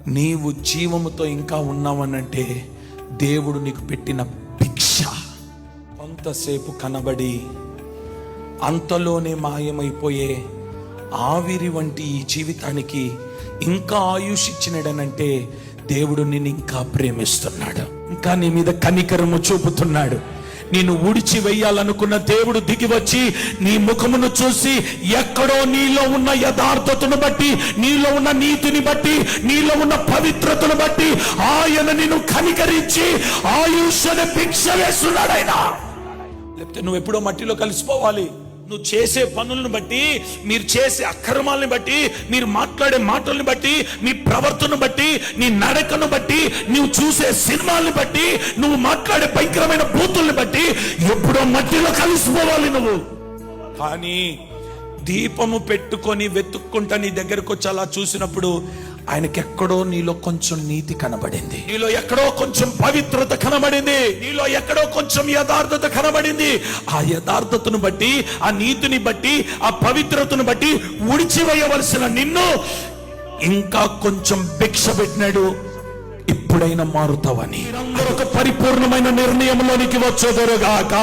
నీవు జీవముతో ఇంకా ఉన్నావనంటే దేవుడు నీకు పెట్టిన భిక్ష. కొంతసేపు కనబడి అంతలోనే మాయమైపోయే ఆవిరి వంటి ఈ జీవితానికి ఇంకా ఆయుష్ ఇచ్చినాడనంటే దేవుడు నిన్ను ఇంకా ప్రేమిస్తున్నాడు, ఇంకా నీ మీద కనికరము చూపుతున్నాడు. నేను ఊడిచి వేయాలనుకున్న దేవుడు దిగి వచ్చి నీ ముఖమును చూసి ఎక్కడో నీలో ఉన్న యథార్థతను బట్టి, నీలో ఉన్న నీతిని బట్టి, నీలో ఉన్న పవిత్రతను బట్టి ఆయన నిన్ను కనికరించి ఆయుష్ అనే భిక్ష వేస్తున్నాడు ఆయన. లేకపోతే నువ్వు ఎప్పుడో మట్టిలో కలిసిపోవాలి. నువ్వు చేసే పనులను బట్టి, మీరు చేసే అక్రమాలను బట్టి, మీరు మాట్లాడే మాటలను బట్టి, మీ ప్రవర్తనను బట్టి, నీ నడకను బట్టి, నువ్వు చూసే సినిమాలను బట్టి, నువ్వు మాట్లాడే భయంకరమైన బూతుల్ని బట్టి ఎప్పుడో మట్టిలో కలిసిపోవాలి నువ్వు. కానీ దీపము పెట్టుకొని వెతుక్కుంటా నీ దగ్గరకు వచ్చి అలా చూసినప్పుడు ఆయనకెక్కడో నీలో కొంచెం నీతి కనబడింది, నీలో ఎక్కడో కొంచెం పవిత్రత కనబడింది, నీలో ఎక్కడో కొంచెం యథార్థత కనబడింది. ఆ యథార్థతను బట్టి, ఆ నీతిని బట్టి, ఆ పవిత్రతను బట్టి ఉడిచివేయవలసిన నిన్ను ఇంకా కొంచెం భిక్ష పెట్టినాడు. ఇప్పుడైనా మారుతావని. మీరందరూ ఒక పరిపూర్ణమైన నిర్ణయంలోనికి వచ్చేదరుగాక.